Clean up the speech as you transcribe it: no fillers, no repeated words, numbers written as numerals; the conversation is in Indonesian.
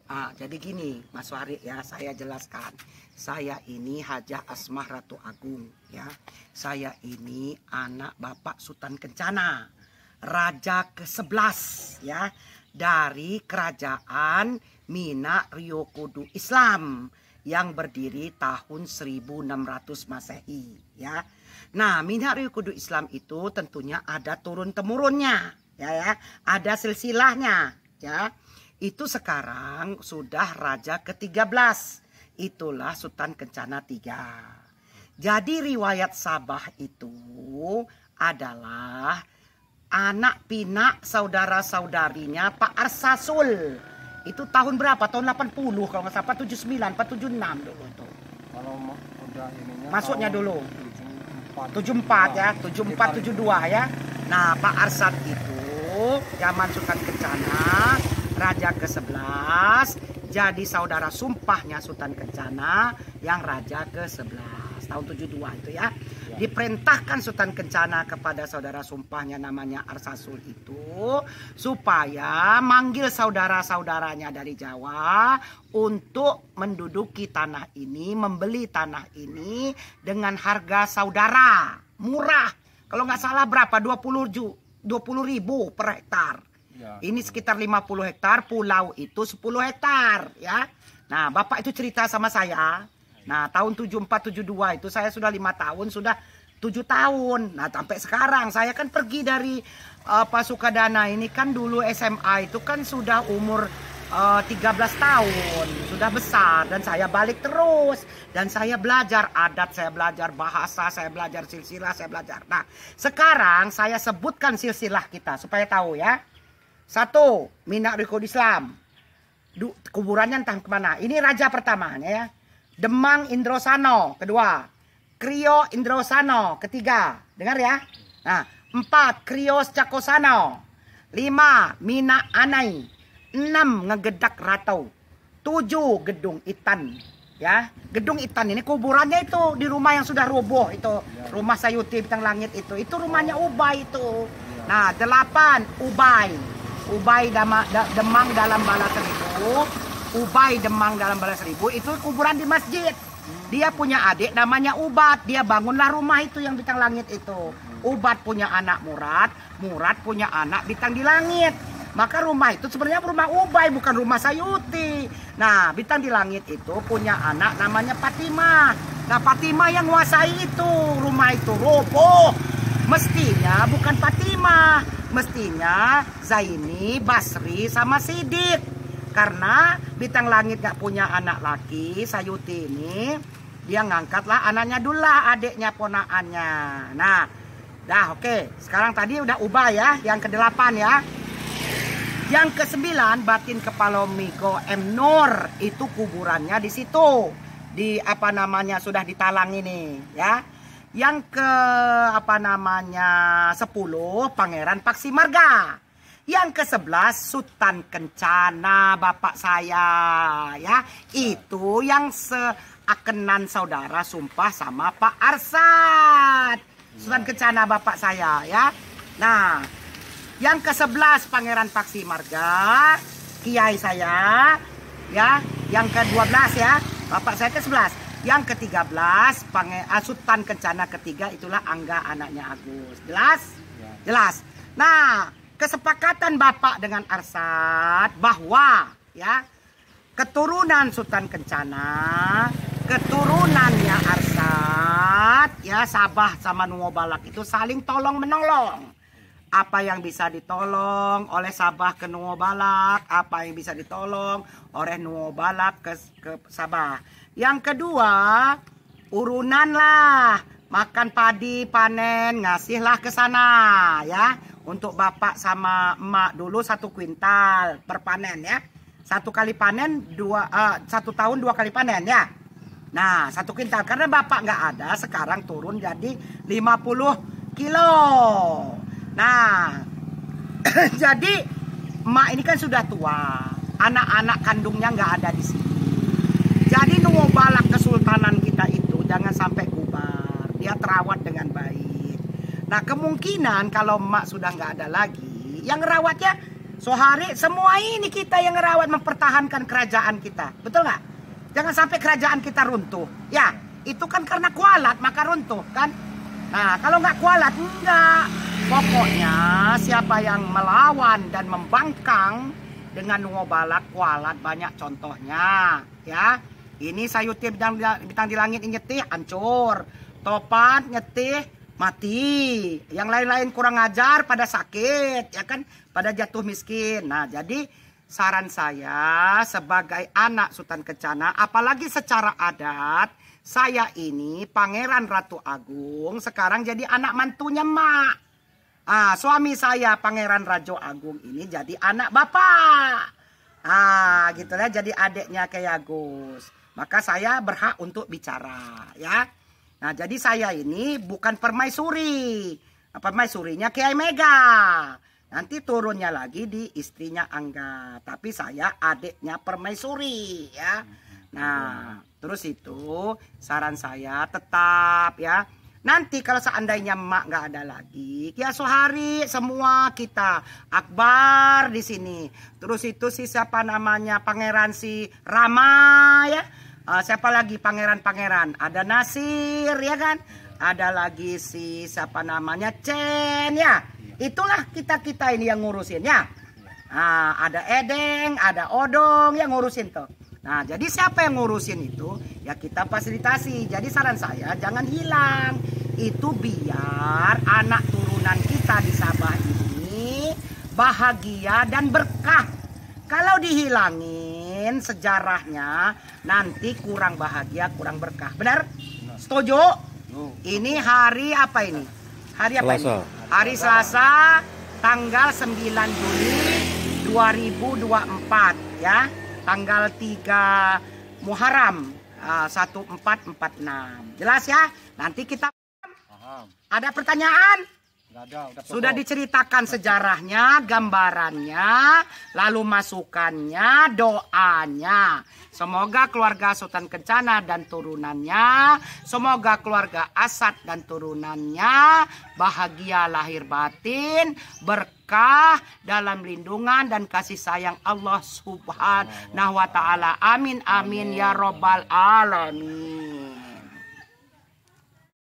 Jadi gini, Mas Warid ya, saya jelaskan. Saya ini Hajah Asmah Ratu Agung ya. Saya ini anak Bapak Sultan Kencana, Raja ke-11 ya, dari Kerajaan Mina Ryokudu Islam yang berdiri tahun 1600 Masehi ya. Nah, Mina Ryokudu Islam itu tentunya ada turun-temurunnya ya, ada silsilahnya ya. Itu sekarang sudah Raja ke-13. Itulah Sultan Kencana III. Jadi riwayat Sabah itu adalah anak pinak saudara-saudarinya Pak Arsasul. Itu tahun berapa? Tahun 80 kalau nggak salah, 79, 76 dulu tuh. Kalau udah ininya masuknya dulu 74 ya, 74 72 ya. Nah, Pak Arsad itu zaman Sultan Kencana Raja ke-11, jadi saudara sumpahnya Sultan Kencana yang Raja ke-11 tahun 72 itu ya. Diperintahkan Sultan Kencana kepada saudara sumpahnya namanya Arsasul itu supaya manggil saudara-saudaranya dari Jawa untuk menduduki tanah ini, membeli tanah ini dengan harga saudara murah. Kalau nggak salah berapa? 20.000 per hektar. Ya. Ini sekitar 50 hektar, pulau itu 10 hektar ya. Nah, Bapak itu cerita sama saya. Nah, tahun 74 72 itu saya sudah 5 tahun, sudah 7 tahun. Nah, sampai sekarang saya kan pergi dari Pak Sukadana ini kan dulu SMA itu kan sudah umur 13 tahun, sudah besar, dan saya balik terus dan saya belajar adat, saya belajar bahasa, saya belajar silsilah, saya belajar. Nah, sekarang saya sebutkan silsilah kita supaya tahu ya. 1. Mina Ryokudu Islam. Kuburannya entah kemana. Ini raja pertamanya ya. Demang Indrosano. Kedua. Krio Indrosano. Ketiga. Dengar ya. Nah, 4. Krios Cakosano. 5. Mina Anai. 6. Ngegedak Ratau. 7. Gedung Itan. Ya, Gedung Itan ini kuburannya itu di rumah yang sudah roboh itu. Rumah Sayuti Bintang Langit itu. Itu rumahnya Ubay itu. Nah, 8. Ubay. Ubay Demang dalam Bala Seribu. Ubay Demang dalam Bala Seribu itu kuburan di masjid. Dia punya adik namanya Ubat. Dia bangunlah rumah itu yang Bintang Langit itu. Ubat punya anak Murad. Murad punya anak Bintang di Langit. Maka rumah itu sebenarnya rumah Ubay, bukan rumah Sayuti. Nah, Bintang di Langit itu punya anak namanya Fatimah. Nah, Fatimah yang nguasai itu. Rumah itu roboh. Mestinya bukan Fatimah. Mestinya Zaini, Basri, sama Sidik. Karena Bintang Langit gak punya anak laki, Sayuti ini, dia ngangkatlah anaknya dulu lah, adiknya ponaannya. Nah, dah oke. Sekarang tadi udah Ubay ya, yang ke-8 ya. Yang ke-9 Batin Kepalomiko M. Nur, itu kuburannya di situ. Di apa namanya sudah ditalang ini ya. Yang ke 10 Pangeran Paksimarga. Yang ke-11 Sultan Kencana bapak saya ya. Itu yang seakenan saudara sumpah sama Pak Arsad. Sultan Kencana bapak saya ya. Nah, yang ke-11 Pangeran Paksimarga, kiai saya ya. Yang ke-12 ya, bapak saya ke-11. Yang ke-13 Sultan Kencana ketiga itulah Angga anaknya Agus. Jelas? Ya. Jelas. Nah, kesepakatan Bapak dengan Arsad bahwa ya keturunan Sultan Kencana, keturunannya Arsad ya, Sabah sama Nuwobalak itu saling tolong menolong. Apa yang bisa ditolong oleh Sabah ke Nuwobalak, apa yang bisa ditolong oleh Nuwobalak ke Sabah. Yang kedua, urunan lah, makan padi panen, ngasihlah ke sana ya. Untuk bapak sama emak dulu 1 kuintal per panen ya. 1 kali panen 1 tahun 2 kali panen ya. Nah, 1 kuintal karena bapak nggak ada, sekarang turun jadi 50 kilo. Nah, jadi emak ini kan sudah tua, anak-anak kandungnya nggak ada di sini. Jadi Nuwobalak kesultanan kita itu jangan sampai bubar, dia terawat dengan baik. Nah, kemungkinan kalau emak sudah nggak ada lagi, yang ngerawatnya Sohari semua ini kita yang ngerawat mempertahankan kerajaan kita. Betul nggak? Jangan sampai kerajaan kita runtuh. Ya, itu kan karena kualat maka runtuh kan. Nah, kalau nggak kualat, enggak. Pokoknya siapa yang melawan dan membangkang dengan ngobalak kualat banyak contohnya. Ya, ini sayuti bintang di langit nyetih hancur. Topan nyetih mati. Yang lain-lain kurang ajar pada sakit, ya kan? Pada jatuh miskin. Nah, jadi saran saya sebagai anak Sultan Kencana, apalagi secara adat, saya ini Pangeran Ratu Agung sekarang jadi anak mantunya Mak. Suami saya Pangeran Rajo Agung ini jadi anak bapak. Gitu ya, jadi adiknya kayak Agus. Maka saya berhak untuk bicara, ya. Nah, jadi saya ini bukan permaisuri. Permaisurinya Kiai Mega. Nanti turunnya lagi di istrinya Angga. Tapi saya adiknya permaisuri, ya. Nah, terus itu saran saya tetap, ya. Nanti kalau seandainya Mak nggak ada lagi, Kia Sohari semua kita Akbar di sini. Terus itu si siapa namanya Pangeran si Rama, ya. Siapa lagi pangeran-pangeran? Ada Nasir, ya kan? Ada lagi si siapa namanya Chen, ya. Itulah kita-kita ini yang ngurusin, ya. Ada Edeng, ada Odong yang ngurusin tuh. Nah, jadi siapa yang ngurusin itu? Ya kita fasilitasi. Jadi saran saya jangan hilang. Itu biar anak turunan kita di Sabah ini bahagia dan berkah. Kalau dihilangin sejarahnya, nanti kurang bahagia, kurang berkah. Benar? Setuju? Ini hari apa ini? Hari apa ini? Hari Selasa, tanggal 9 Juli 2024, ya. Tanggal 3 Muharram 1446. Jelas ya? Nanti kita ada pertanyaan? Sudah diceritakan sejarahnya, gambarannya, lalu masukannya, doanya. Semoga keluarga Sultan Kencana dan turunannya, semoga keluarga Asad dan turunannya bahagia lahir batin, berkah dalam lindungan dan kasih sayang Allah Subhanahu wa Ta'ala. Amin amin ya robbal alamin.